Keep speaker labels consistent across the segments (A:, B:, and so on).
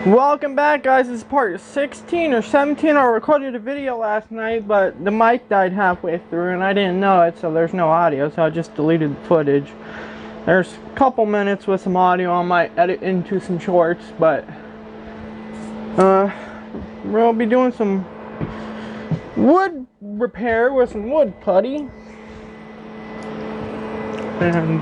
A: Welcome back, guys. This is part 16 or 17. I recorded a video last night, but the mic died halfway through and I didn't know it, so there's no audio, so I just deleted the footage. There's a couple minutes with some audio I might edit into some shorts, but we'll be doing some wood repair with some wood putty. And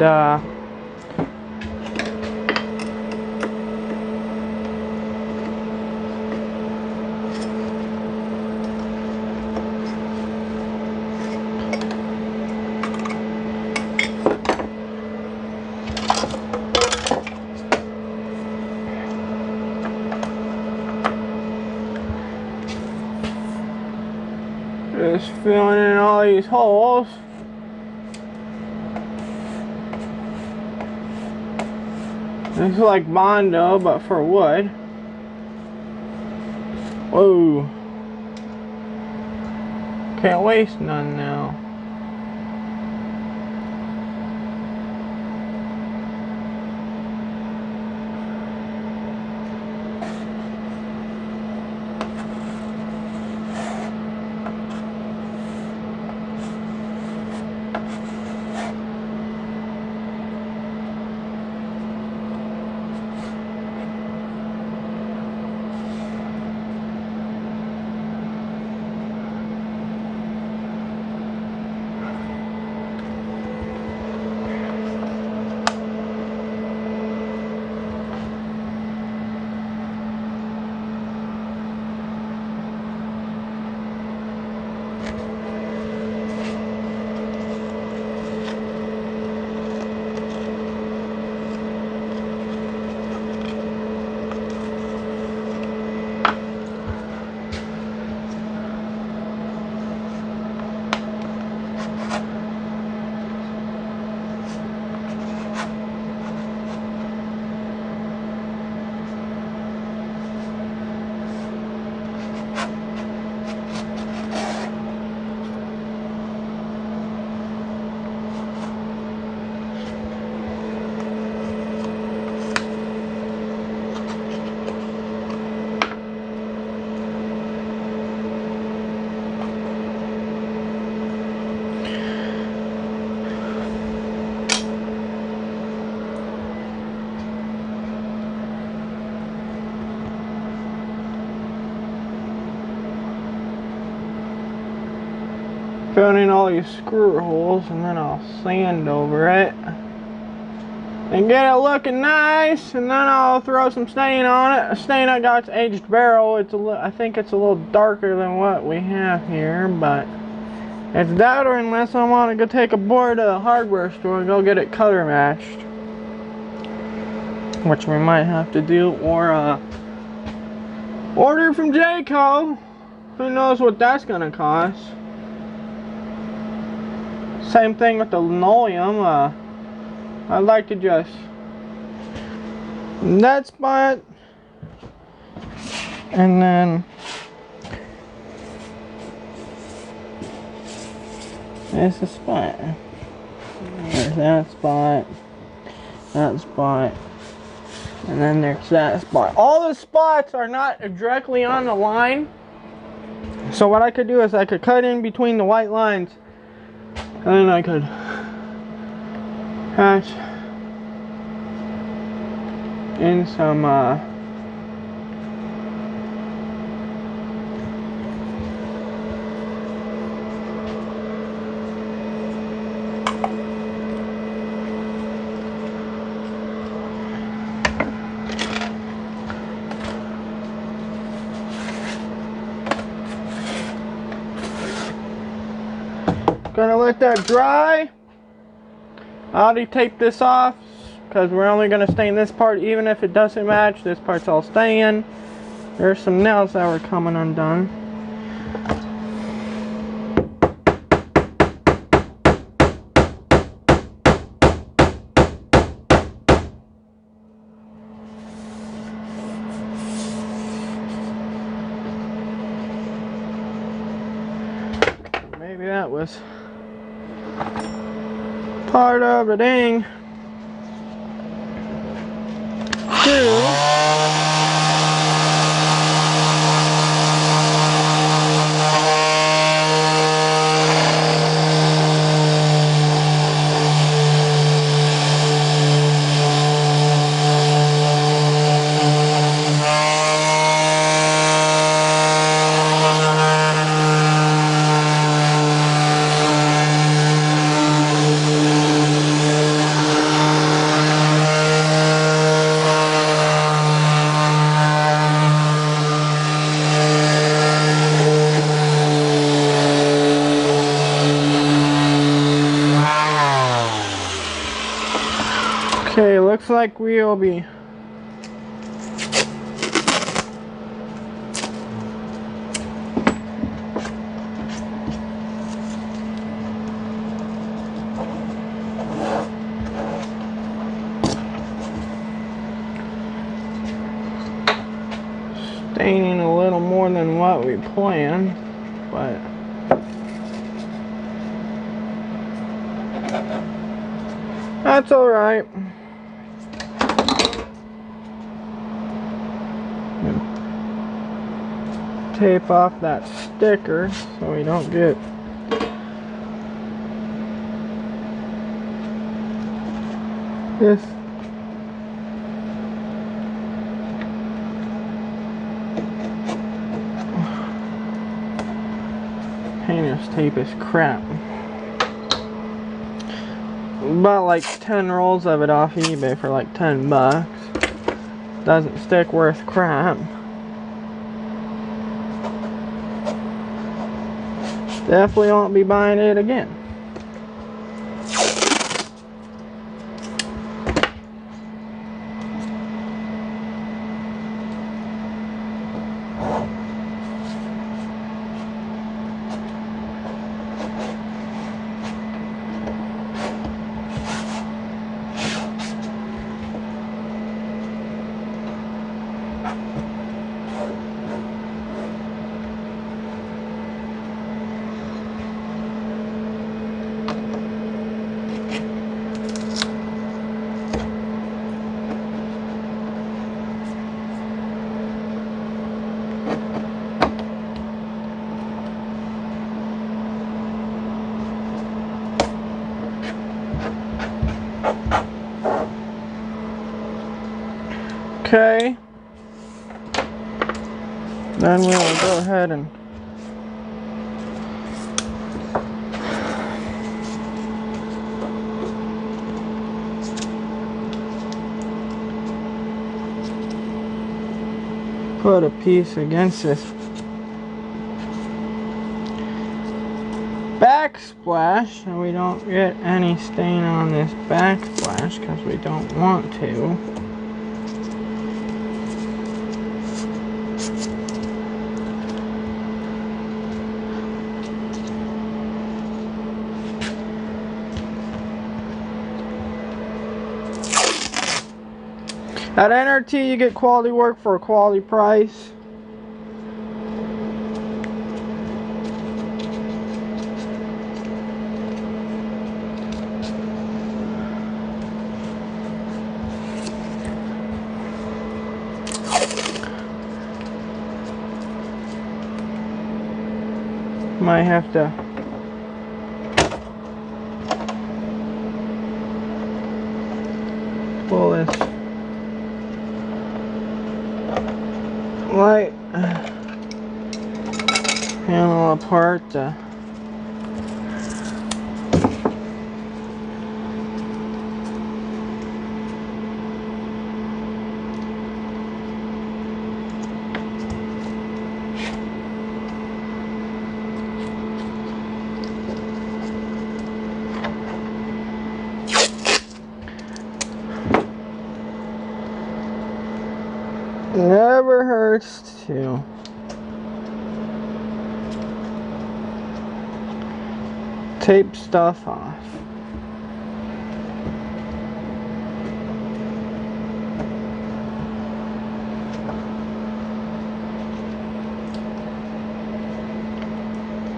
A: just filling in all these holes. This is like Bondo, but for wood. Whoa. Can't waste none now. Filling in all these screw holes, and then I'll sand over it and get it looking nice, and then I'll throw some stain on it. A stain I got's aged barrel. I think it's a little darker than what we have here, but it's that, or unless I want to go take a board to the hardware store and go get it color matched, which we might have to do, or order from Jayco. Who knows what that's gonna cost. Same thing with the linoleum. I'd like to just that spot, and then there's the spot. There's that spot, and then there's that spot. All the spots are not directly on the line, so what I could do is I could cut in between the white lines, and then I could patch in some gonna let that dry. I already taped this off because we're only gonna stain this part. Even if it doesn't match, this part's all staying. There's some nails that were coming undone. Maybe that was part of the dang screw. looks like we'll be staining a little more than what we planned, but that's all right. Tape off that sticker so we don't get this painter's tape is crap. Bought like 10 rolls of it off eBay for like 10 bucks. Doesn't stick worth crap. Definitely won't be buying it again. Okay, then we'll go ahead and put a piece against this backsplash so we don't get any stain on this backsplash, because we don't want to. At N.R.T. you get quality work for a quality price. Might have to pull this light panel apart. Never hurts to tape stuff off.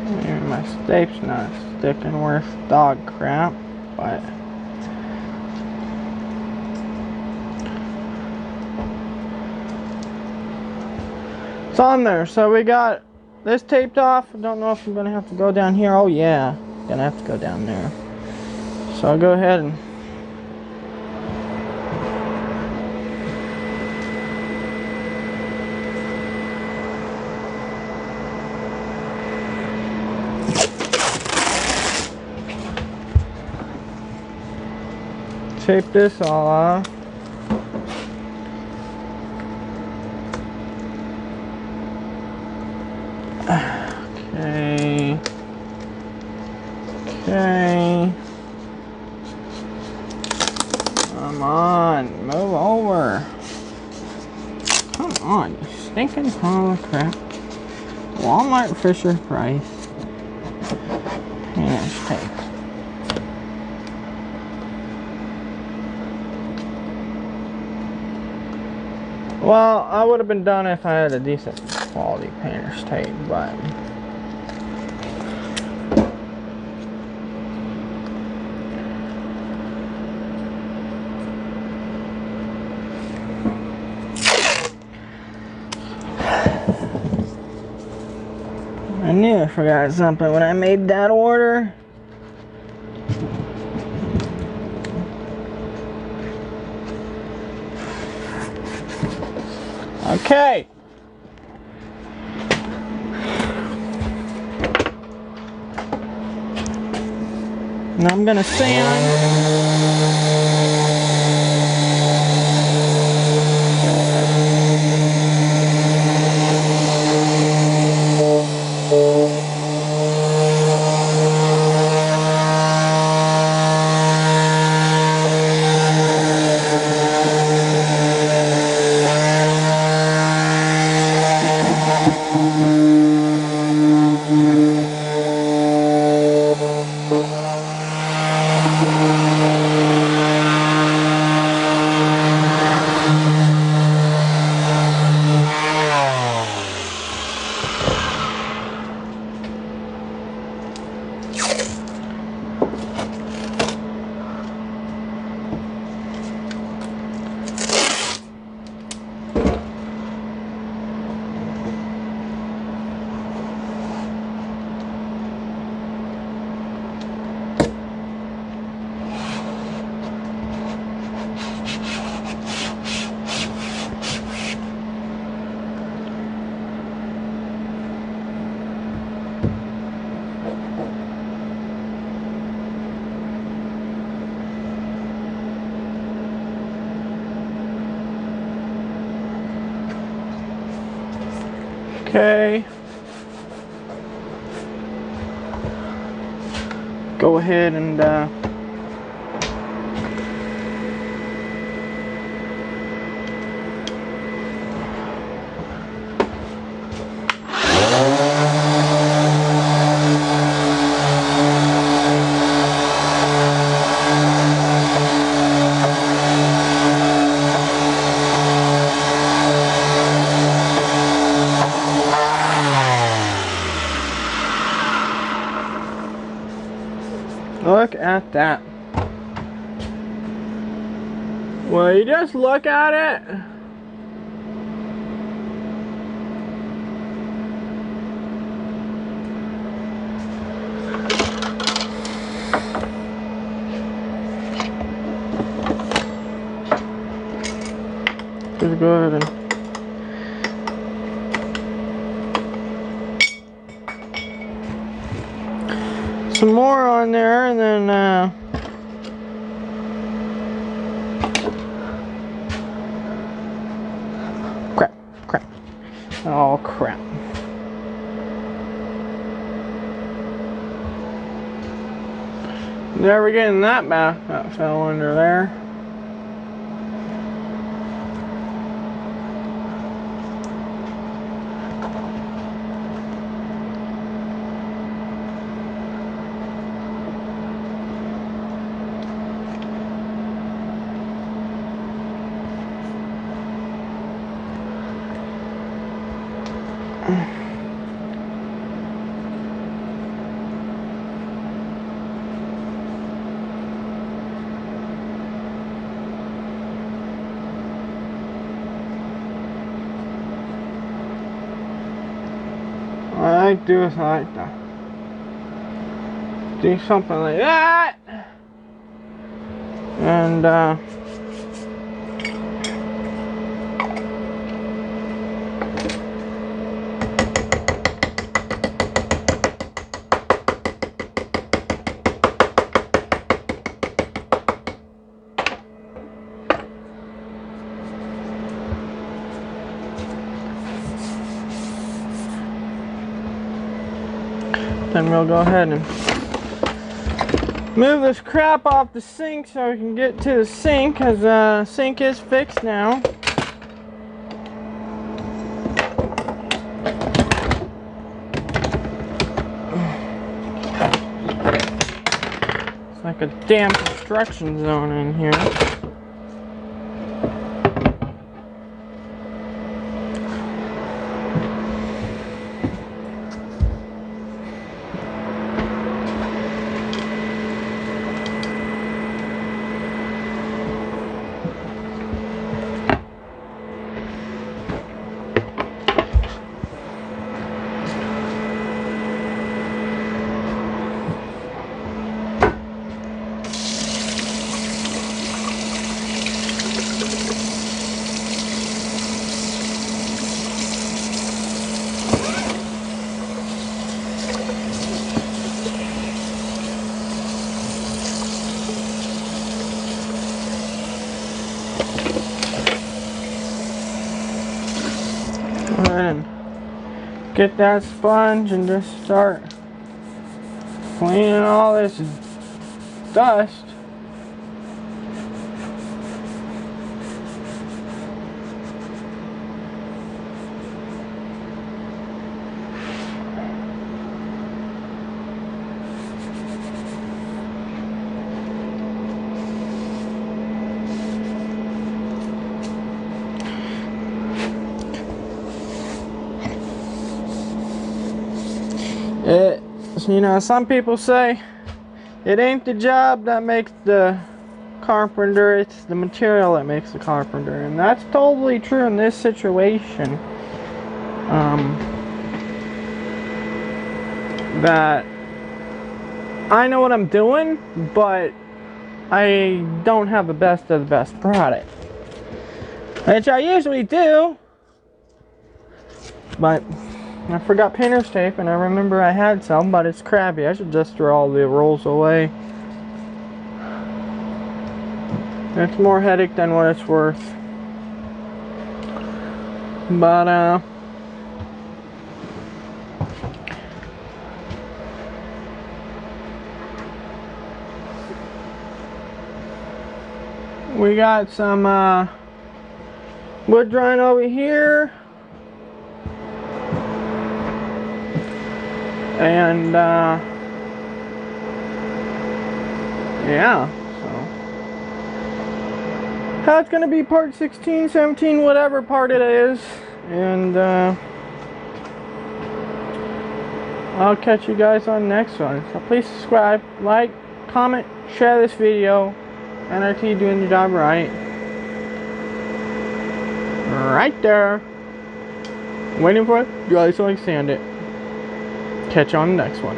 A: Maybe my tape's not sticking worth dog crap, but it's on there. So we got this taped off. I don't know if I'm gonna have to go down here. Oh yeah, gonna have to go down there. So I'll go ahead and tape this all off. Okay. Okay. Come on, stinking pile of crap. Walmart Fisher Price. Painter's tape. Well, I would have been done if I had a decent quality painter's tape, but I knew I forgot something when I made that order. Okay. Now I'm gonna sand. Okay. Go ahead and look at that. Well, you just look at it. Just go ahead and some more on there, and then crap. Oh crap. Never getting that back. That fell under there. I like do is I like to do something like that, and then we'll go ahead and move this crap off the sink so we can get to the sink, because the sink is fixed now. It's like a damn construction zone in here. And get that sponge and just start cleaning all this dust. You know, some people say it ain't the job that makes the carpenter, it's the material that makes the carpenter, and that's totally true in this situation. That I know what I'm doing, but I don't have the best of the best product, which I usually do, but I forgot painter's tape, and I remember I had some, but it's crappy. I should just throw all the rolls away. It's more headache than what it's worth. But, we got some, wood drying over here. And, yeah, so that's gonna be part 16, 17, whatever part it is. And, I'll catch you guys on the next one. So please subscribe, like, comment, share this video. N.R.T. doing the job right. Right there. Waiting for it, dry so I can sand it. Catch you on the next one.